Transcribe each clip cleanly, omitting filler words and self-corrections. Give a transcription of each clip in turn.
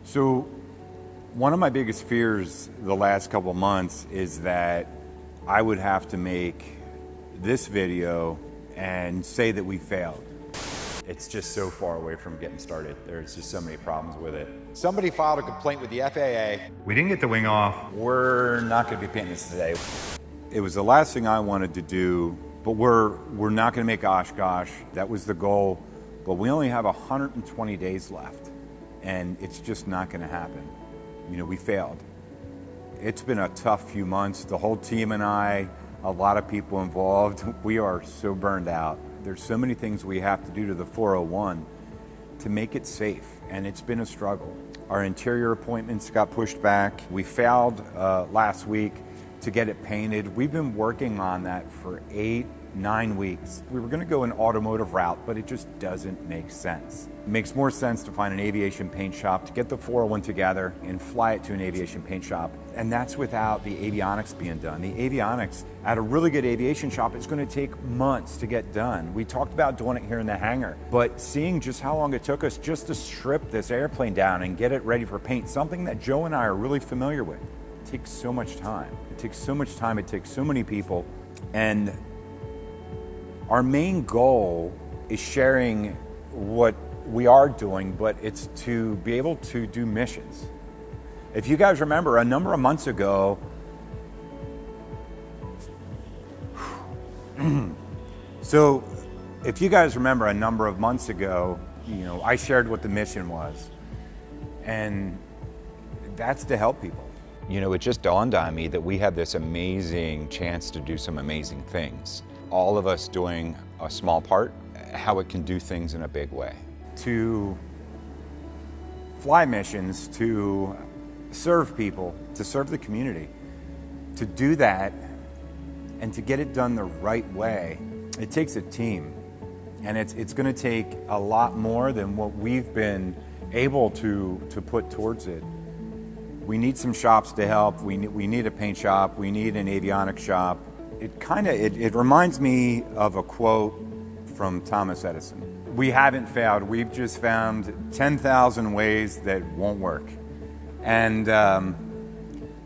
So one of my biggest fears the last couple of months is that I would have to make this video and say that we failed. It's just so far away from getting started. There's just so many problems with it. Somebody filed a complaint with the FAA. We didn't get the wing off. We're not going to be painting this today. It was the last thing I wanted to do, but we're not going to make Oshkosh. That was the goal, but we only have 120 days left, and it's just not going to happen. You know, we failed. It's been a tough few months. The whole team and I, a lot of people involved, we are so burned out. There's so many things we have to do to the 401 to make it safe, and it's been a struggle. Our interior appointments got pushed back. We failed last week to get it painted. We've been working on that for 8-9 weeks. We were gonna go an automotive route, but it just doesn't make sense. It makes more sense to find an aviation paint shop, to get the 401 together and fly it to an aviation paint shop. And that's without the avionics being done. The avionics at a really good aviation shop, it's gonna take months to get done. We talked about doing it here in the hangar, but seeing just how long it took us just to strip this airplane down and get it ready for paint, something that Joe and I are really familiar with, it takes so much time. It takes so much time, it takes so many people. And our main goal is sharing what we are doing, but it's to be able to do missions. If you guys remember, a number of months ago, so if you guys remember a number of months ago, you know, I shared what the mission was, and that's to help people. You know, it just dawned on me that we have this amazing chance to do some amazing things. All of us doing a small part, how it can do things in a big way. To fly missions, to serve people, to serve the community, to do that and to get it done the right way, it takes a team. And it's gonna take a lot more than what we've been able to put towards it. We need some shops to help. We need a paint shop. We need an avionics shop. It reminds me of a quote from Thomas Edison. We haven't failed. We've just found 10,000 ways that won't work. And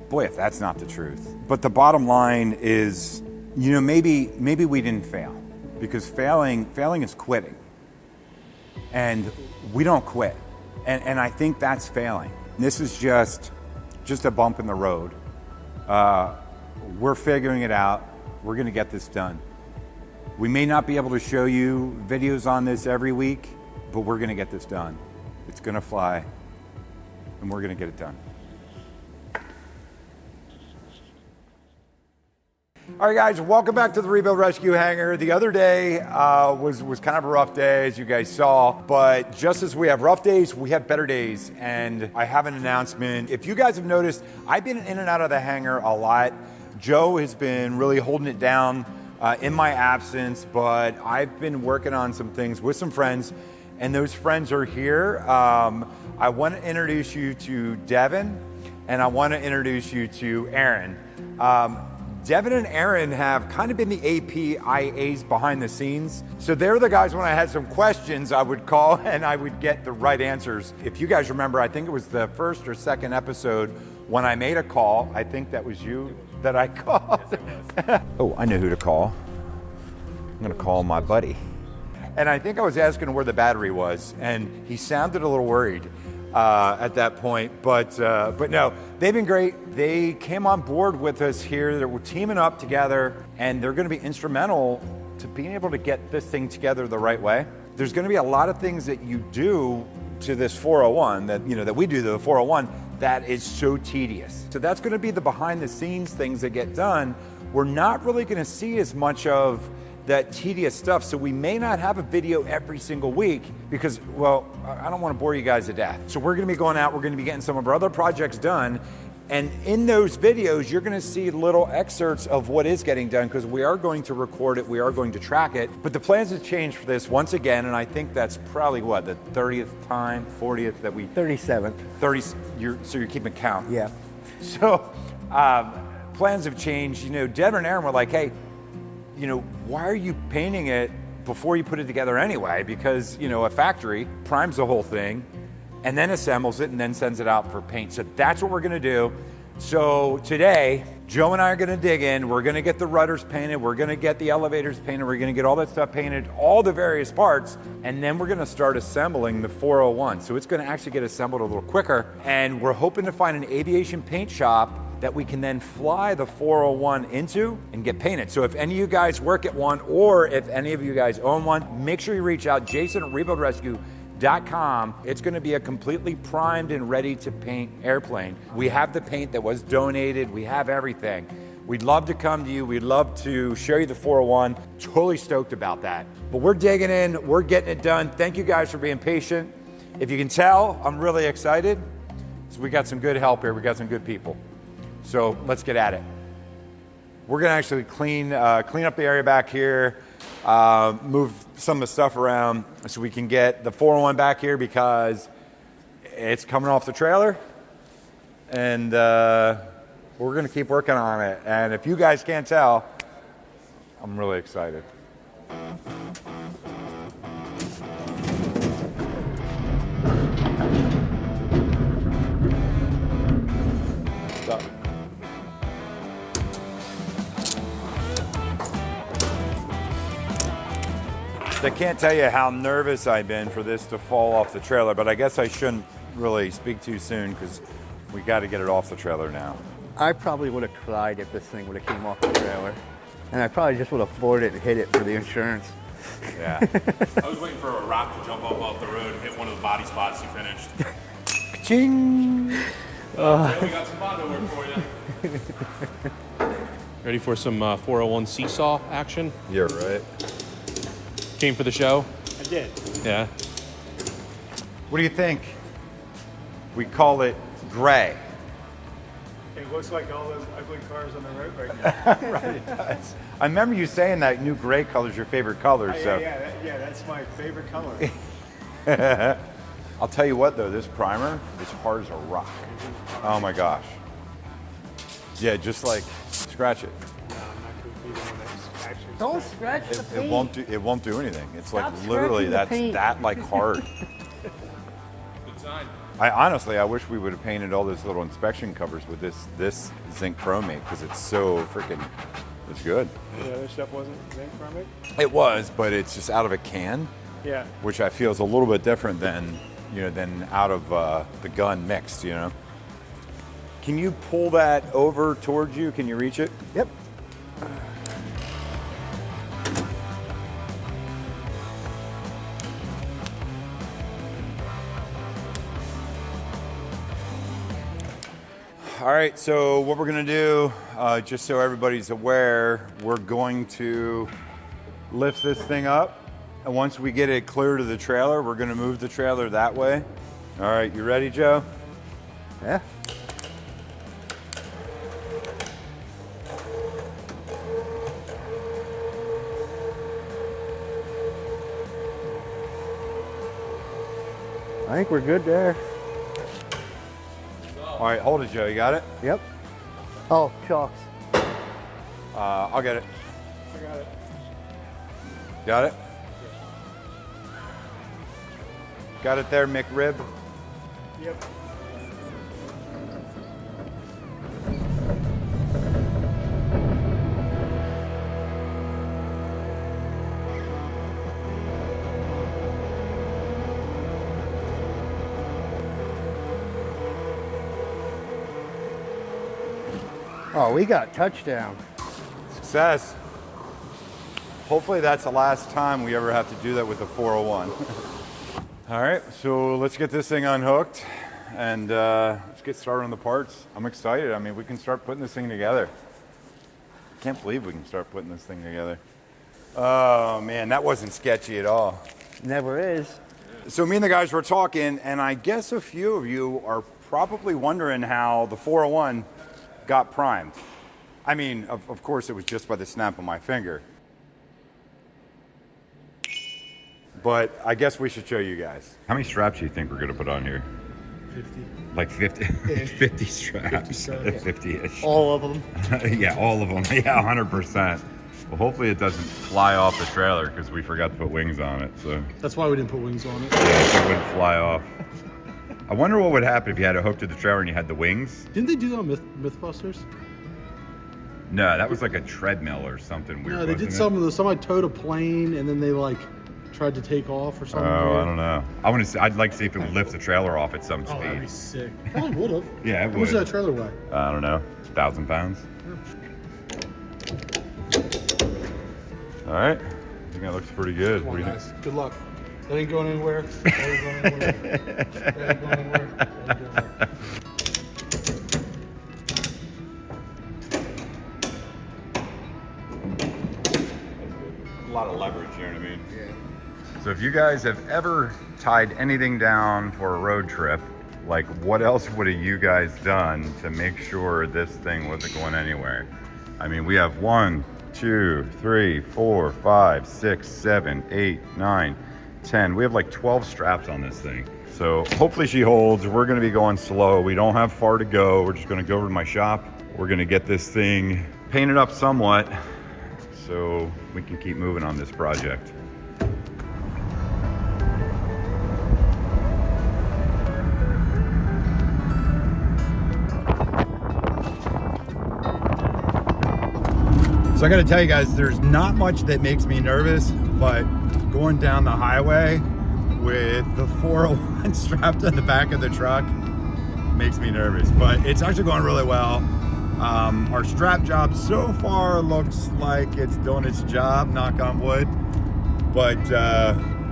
boy, if that's not the truth. But the bottom line is, you know, maybe we didn't fail, because failing is quitting. And we don't quit. And I think that's failing. This is just a bump in the road. We're figuring it out. We're gonna get this done. We may not be able to show you videos on this every week, but we're gonna get this done. It's gonna fly, and we're gonna get it done. All right, guys, welcome back to the Rebuild Rescue Hangar. The other day was kind of a rough day, as you guys saw, but just as we have rough days, we have better days, and I have an announcement. If you guys have noticed, I've been in and out of the hangar a lot. Joe has been really holding it down in my absence, but I've been working on some things with some friends, and those friends are here. I want to introduce you to Devin, and I want to introduce you to Aaron. Devin and Aaron have kind of been the APIAs behind the scenes. So they're the guys, when I had some questions, I would call and I would get the right answers. If you guys remember, I think it was the first or second episode when I made a call. I think that was you that I called. Oh, I know who to call. I'm gonna call my buddy. And I think I was asking where the battery was, and he sounded a little worried at that point, but no, they've been great. They came on board with us here. We're teaming up together, and they're going to be instrumental to being able to get this thing together the right way. There's going to be a lot of things that you do to this 401 that we do to the 401 that is so tedious. So that's going to be the behind the scenes things that get done. We're not really going to see as much of that tedious stuff, so we may not have a video every single week because, well, I don't want to bore you guys to death. So we're going to be going out, we're going to be getting some of our other projects done, and in those videos, you're going to see little excerpts of what is getting done, because we are going to record it, we are going to track it, but the plans have changed for this once again, and I think that's probably, what, the 30th time, 40th that we... 37th. 30, so you're keeping count. Yeah. So, plans have changed. You know, Devin and Aaron were like, hey, you know, why are you painting it before you put it together anyway? Because, you know, a factory primes the whole thing, and then assembles it and then sends it out for paint. So that's what we're gonna do. So today, Joe and I are gonna dig in. We're gonna get the rudders painted. We're gonna get the elevators painted. We're gonna get all that stuff painted, all the various parts, and then we're gonna start assembling the 401. So it's gonna actually get assembled a little quicker. And we're hoping to find an aviation paint shop that we can then fly the 401 into and get painted. So if any of you guys work at one, or if any of you guys own one, make sure you reach out, Jason at rebuildrescue.com. It's going to be a completely primed and ready to paint airplane. We have the paint that was donated. We have everything. We'd love to come to you. We'd love to show you the 401. Totally stoked about that. But we're digging in. We're getting it done. Thank you guys for being patient. If you can tell, I'm really excited. So we got some good help here. We got some good people. So let's get at it. We're going to actually clean up the area back here. Move some of the stuff around so we can get the 401 back here because it's coming off the trailer, and we're going to keep working on it. And if you guys can't tell, I'm really excited. Stop. I can't tell you how nervous I've been for this to fall off the trailer, but I guess I shouldn't really speak too soon because we got to get it off the trailer now. I probably would have cried if this thing would have came off the trailer. And I probably just would have floored it and hit it for the insurance. Yeah. I was waiting for a rock to jump up off the road and hit one of the body spots you finished. Ching! We got some Bondo work for you. Ready for some 401 seesaw action? Yeah, right. Came for the show? I did. Yeah. What do you think? We call it gray. It looks like all those ugly cars on the road right now. Right, it does. I remember you saying that new gray color is your favorite color. So Yeah, that's my favorite color. I'll tell you what though, this primer is hard as a rock. Oh my gosh. Yeah, just like scratch it. No, I'm not going to be the one that's actually. Don't scratch the paint. It won't do anything. It's Stop like literally scratching the that's paint. that like hard. Good sign. I wish we would have painted all those little inspection covers with this zinc chromate because it's so freaking, it's good. The other stuff wasn't zinc from it? It was, but it's just out of a can, Yeah. which I feel is a little bit different than out of the gun mixed. Can you pull that over towards you? Can you reach it? Yep. All right, so what we're gonna do, just so everybody's aware, we're going to lift this thing up, and once we get it clear to the trailer, we're gonna move the trailer that way. All right, you ready, Joe? Yeah. I think we're good there. All right, hold it, Joe, you got it? Yep. Oh, chalks. I'll get it. I got it. Got it? Got it there, McRib? Yep. Oh, we got touchdown. Success. Hopefully that's the last time we ever have to do that with the 401. All right, so let's get this thing unhooked and let's get started on the parts. I'm excited. I mean, we can start putting this thing together. Can't believe we can start putting this thing together. Oh man, that wasn't sketchy at all. Never is. So me and the guys were talking, and I guess a few of you are probably wondering how the 401 got primed. I mean, of course, it was just by the snap of my finger. But I guess we should show you guys. How many straps do you think we're going to put on here? 50. Like 50? 50 straps. 50-ish. All of them. Yeah, all of them. Yeah, 100%. Well, hopefully it doesn't fly off the trailer because we forgot to put wings on it. So That's why we didn't put wings on it. yeah, so it wouldn't fly off. I wonder what would happen if you had a hook to the trailer and you had the wings. Didn't they do that on Mythbusters? No, that was like a treadmill or something weird. No, they did something. Somebody towed a plane and then they like tried to take off or something. Oh, weird. I don't know. I'd like to see if it would lift the trailer off at some Oh, that'd be speed. sick. Probably would have. Yeah, it How much would. does that trailer weigh? I don't know, 1,000 pounds. All right, I think that looks pretty good. Come What on, do you guys. Good luck. That ain't going anywhere. That ain't going anywhere. That ain't going anywhere. That ain't going anywhere. think? A lot of leverage, you know what I mean? Yeah. So if you guys have ever tied anything down for a road trip, like what else would have you guys done to make sure this thing wasn't going anywhere? I mean, we have 1, 2, 3, 4, 5, 6, 7, 8, 9, 10. We have like 12 straps on this thing. So hopefully she holds. We're gonna be going slow. We don't have far to go. We're just gonna go over to my shop. We're gonna get this thing painted up somewhat so we can keep moving on this project. So I got to tell you guys, there's not much that makes me nervous, but going down the highway with the 401 strapped on the back of the truck makes me nervous. But it's actually going really well. Our strap job so far looks like it's doing its job, knock on wood. But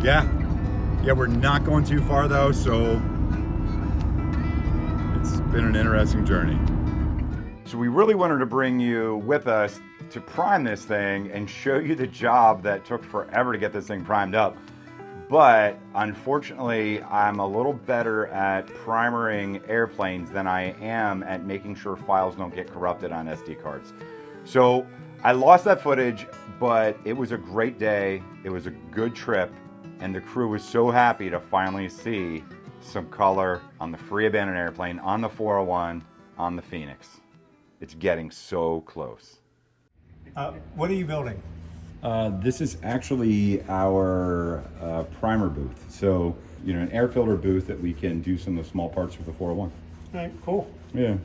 yeah, we're not going too far though, so it's been an interesting journey. So we really wanted to bring you with us to prime this thing and show you the job that took forever to get this thing primed up. But unfortunately, I'm a little better at primering airplanes than I am at making sure files don't get corrupted on SD cards. So I lost that footage, but it was a great day. It was a good trip, and the crew was so happy to finally see some color on the free abandoned airplane, on the 401, on the Phoenix. It's getting so close. What are you building? This is actually our primer booth. So, you know, an air filter booth that we can do some of the small parts for the 401. All right, cool. Yeah.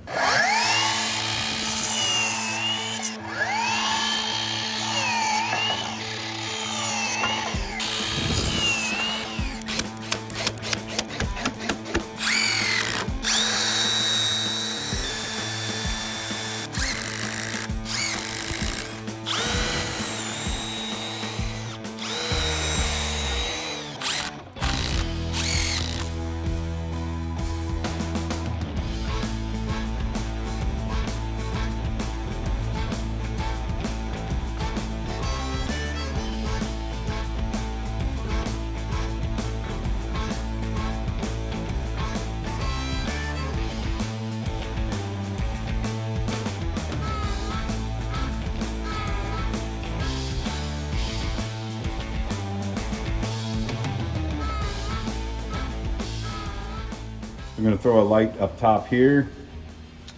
I'm going to throw a light up top here,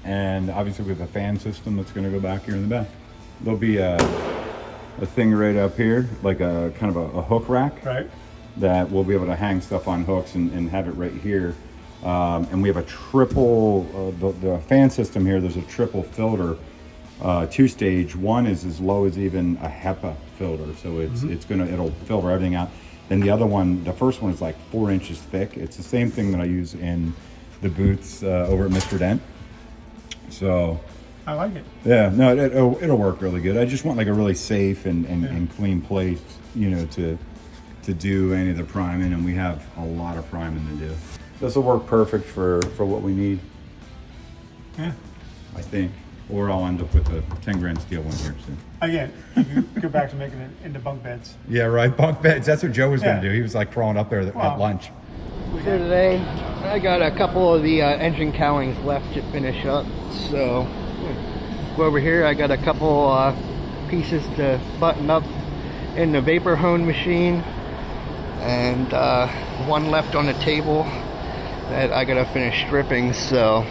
and obviously we have a fan system that's going to go back here in the back. There'll be a thing right up here, like a kind of a hook rack, Right. that we'll be able to hang stuff on hooks and have it right here. And we have a triple, the fan system here, there's a triple filter, 2-stage. One is as low as even a HEPA filter, so it'll filter everything out. Then the other one, the first one is like 4 inches thick. It's the same thing that I use in the booths over at Mr. Dent. So I like it. yeah, no, it'll work really good. I just want like a really safe and clean place, you know, to do any of the priming, and we have a lot of priming to do. This will work perfect for what we need, Yeah. I think. Or I'll end up with a 10 grand steel one here soon. Again, you can go back to making it into bunk beds. Yeah, right. Bunk beds. That's what Joe was Yeah. going to do. He was like crawling up there at Wow. lunch. So today, I got a couple of the engine cowlings left to finish up. So, go over here. I got a couple pieces to button up in the vapor hone machine, and one left on the table that I gotta finish stripping. So.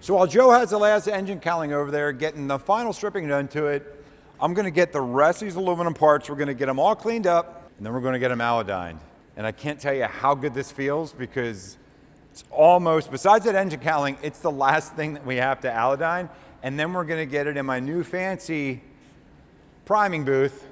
So while Joe has the last engine cowling over there, getting the final stripping done to it, I'm gonna get the rest of these aluminum parts, we're gonna get them all cleaned up, and then we're gonna get them alodined. And I can't tell you how good this feels because it's almost, besides that engine cowling, it's the last thing that we have to alodine. And then we're gonna get it in my new fancy priming booth.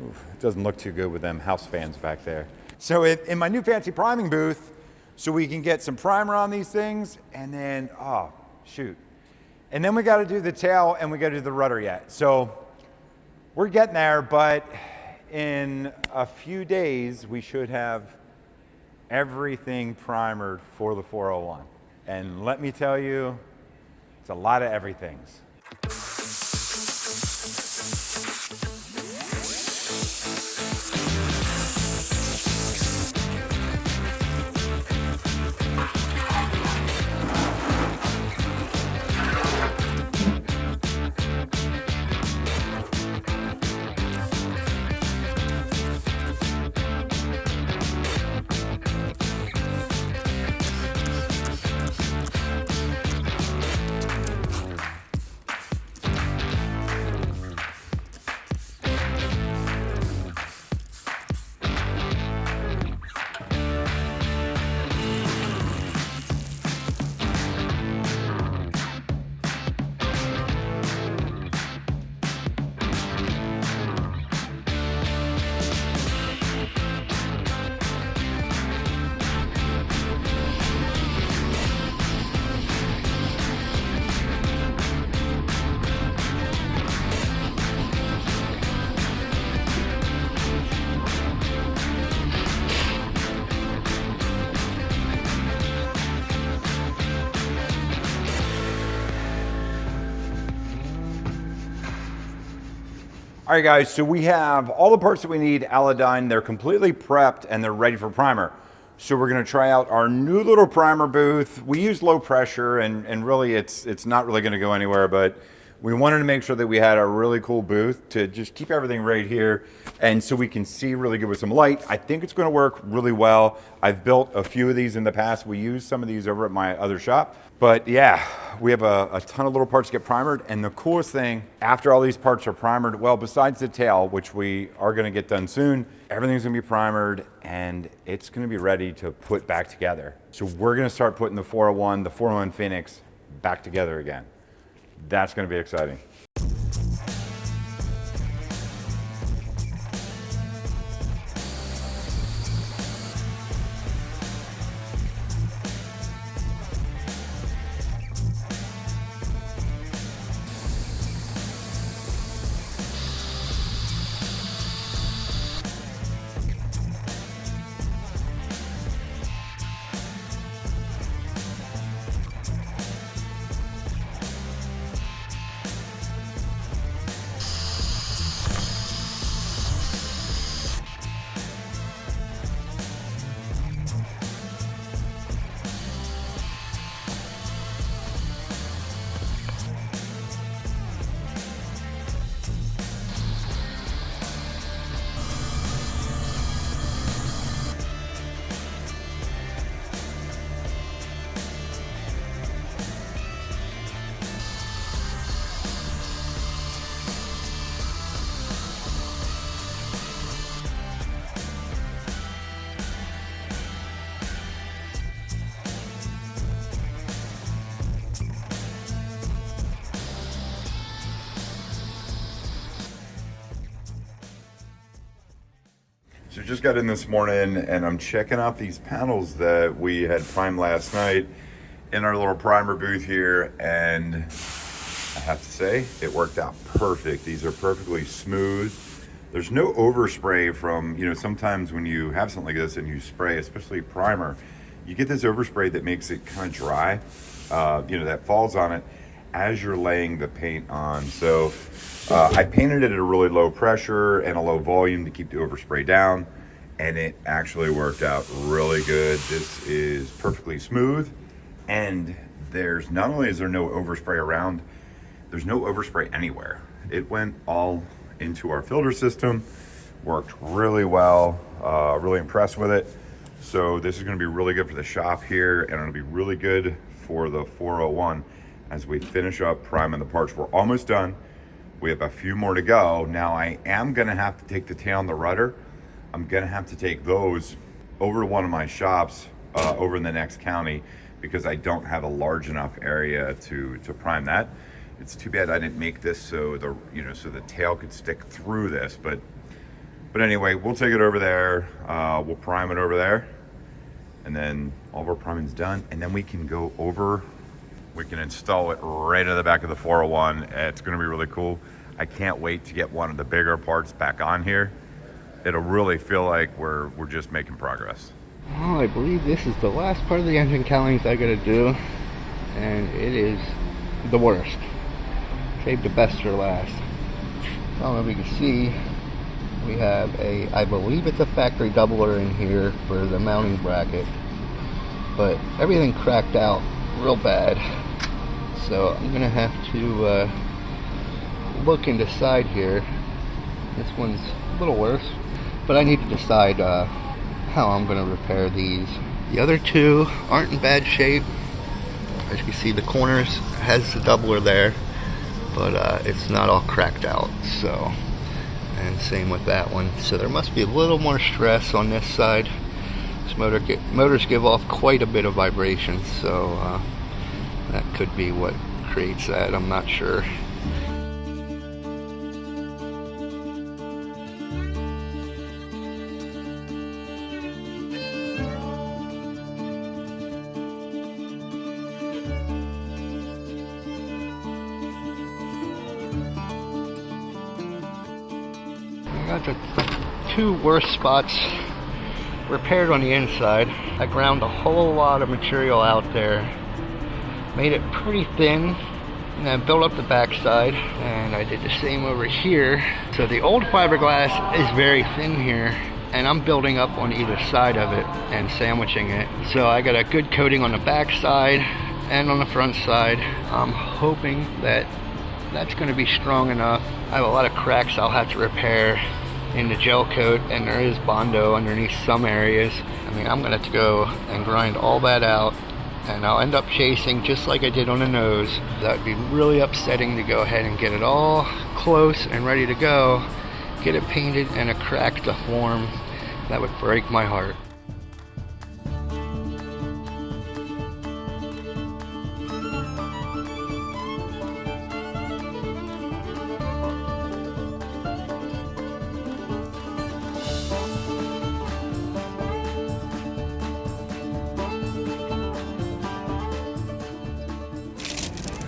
Oof, it doesn't look too good with them house fans back there. So in my new fancy priming booth, so we can get some primer on these things, and then, oh, shoot. And then we gotta do the tail and we gotta do the rudder yet. So we're getting there, but in a few days, we should have everything primered for the 401. And let me tell you, it's a lot of everythings. All right, guys, so we have all the parts that we need alodine. They're completely prepped and they're ready for primer. So we're gonna try out our new little primer booth. We use low pressure and really it's not really gonna go anywhere, but we wanted to make sure that we had a really cool booth to just keep everything right here and so we can see really good with some light. I think it's gonna work really well. I've built a few of these in the past. We used some of these over at my other shop. But yeah, we have a ton of little parts to get primered. And the coolest thing, after all these parts are primered, well, besides the tail, which we are gonna get done soon, everything's gonna be primered and it's gonna be ready to put back together. So we're gonna start putting the 401, the 401 Phoenix back together again. That's gonna be exciting. So just got in this morning and I'm checking out these panels that we had primed last night in our little primer booth here, and I have to say it worked out perfect. These are perfectly smooth. There's no overspray from, you know, sometimes when you have something like this and you spray, especially primer, you get this overspray that makes it kind of dry, you know, that falls on it as you're laying the paint on. So I painted it at a really low pressure and a low volume to keep the overspray down, and it actually worked out really good. This is perfectly smooth, and there's not only is there no overspray around, there's no overspray anywhere. It went all into our filter system, worked really well, really impressed with it. So this is going to be really good for the shop here, and it'll be really good for the 401 as we finish up priming the parts. We're almost done. We have a few more to go. Now I am going to have to take the tail and the rudder. I'm going to have to take those over to one of my shops over in the next county because I don't have a large enough area to prime that. It's too bad I didn't make this so the tail could stick through this, but anyway, we'll take it over there. We'll prime it over there, and then all of our priming's done, and then we can go over. We can install it right in the back of the 401. It's going to be really cool. I can't wait to get one of the bigger parts back on here. It'll really feel like we're just making progress. Well, I believe this is the last part of the engine cowlings I gotta do, and it is the worst. Saved the best for last. I don't know if you can see, we have I believe it's a factory doubler in here for the mounting bracket, but everything cracked out real bad. So I'm gonna have to look and decide here. This one's a little worse, but I need to decide how I'm gonna repair these. The other two aren't in bad shape. As you can see, the corners has the doubler there, but it's not all cracked out. So, and same with that one. So there must be a little more stress on this side. This motors give off quite a bit of vibration, so that could be what creates that. I'm not sure. I got the two worst spots repaired on the inside. I ground a whole lot of material out there, made it pretty thin, and then built up the backside, and I did the same over here. So the old fiberglass is very thin here, and I'm building up on either side of it and sandwiching it. So I got a good coating on the backside and on the front side. I'm hoping that that's going to be strong enough. I have a lot of cracks I'll have to repair in the gel coat, and there is Bondo underneath some areas. I mean, I'm going to have to go and grind all that out, and I'll end up chasing just like I did on the nose. That would be really upsetting to go ahead and get it all close and ready to go, get it painted, and a crack to form. That would break my heart.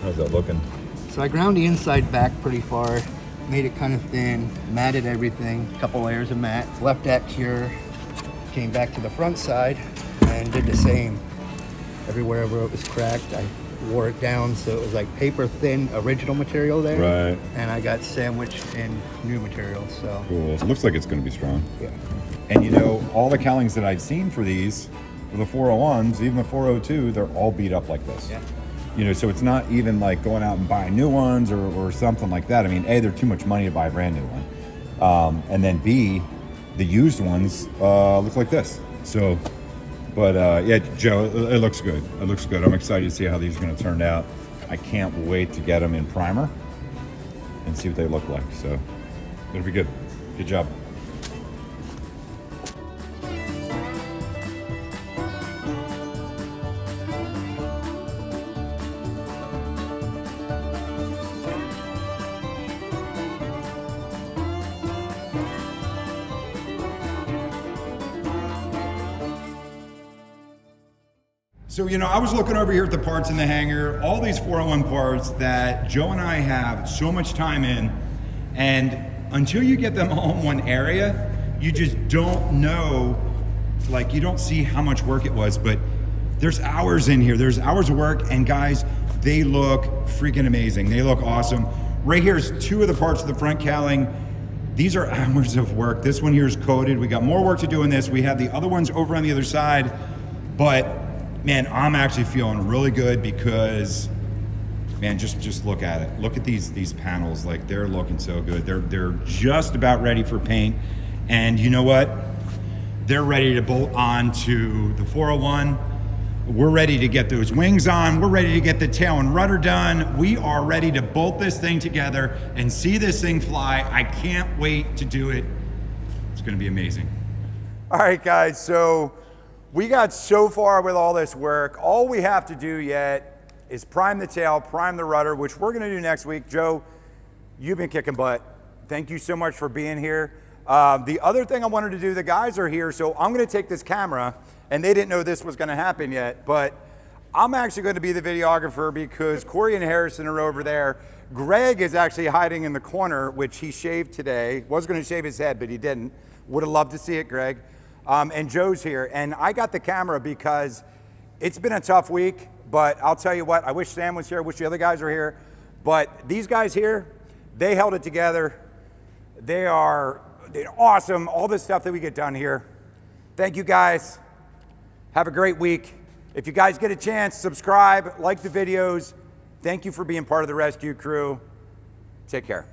How's that looking? So I ground the inside back pretty far, made it kind of thin, matted everything, a couple layers of matte, left that cure, came back to the front side and did the same. Everywhere where it was cracked, I wore it down so it was like paper thin original material there. Right. And I got sandwiched in new material, so. Cool. It looks like it's going to be strong. Yeah. And you know, all the cowlings that I've seen for these, for the 401s, even the 402, they're all beat up like this. Yeah. You know, so it's not even like going out and buying new ones or something like that. I mean, A, they're too much money to buy a brand new one. And then B, the used ones look like this. So, but yeah, Joe, it looks good. It looks good. I'm excited to see how these are going to turn out. I can't wait to get them in primer and see what they look like. So it'll be good. Good job. So, you know, I was looking over here at the parts in the hangar, all these 401 parts that Joe and I have so much time in, and until you get them all in one area, you just don't know, like you don't see how much work it was, but there's hours in here, there's hours of work, and guys, they look freaking amazing. They look awesome. Right here is two of the parts of the front cowling. These are hours of work. This one here is coated. We got more work to do in this. We have the other ones over on the other side, but man, I'm actually feeling really good because, man, just look at it. Look at these panels, like they're looking so good. They're just about ready for paint. And you know what? They're ready to bolt on to the 401. We're ready to get those wings on. We're ready to get the tail and rudder done. We are ready to bolt this thing together and see this thing fly. I can't wait to do it. It's gonna be amazing. All right, guys, so we got so far with all this work. All we have to do yet is prime the tail, prime the rudder, which we're gonna do next week. Joe, you've been kicking butt. Thank you so much for being here. The other thing I wanted to do, the guys are here, so I'm gonna take this camera, and they didn't know this was gonna happen yet, but I'm actually gonna be the videographer because Corey and Harrison are over there. Greg is actually hiding in the corner, which he shaved today. Was gonna shave his head, but he didn't. Would have loved to see it, Greg. And Joe's here, and I got the camera because it's been a tough week, but I'll tell you what, I wish Sam was here, I wish the other guys were here, but these guys here, they held it together. They're awesome, all this stuff that we get done here. Thank you guys. Have a great week. If you guys get a chance, subscribe, like the videos. Thank you for being part of the rescue crew. Take care.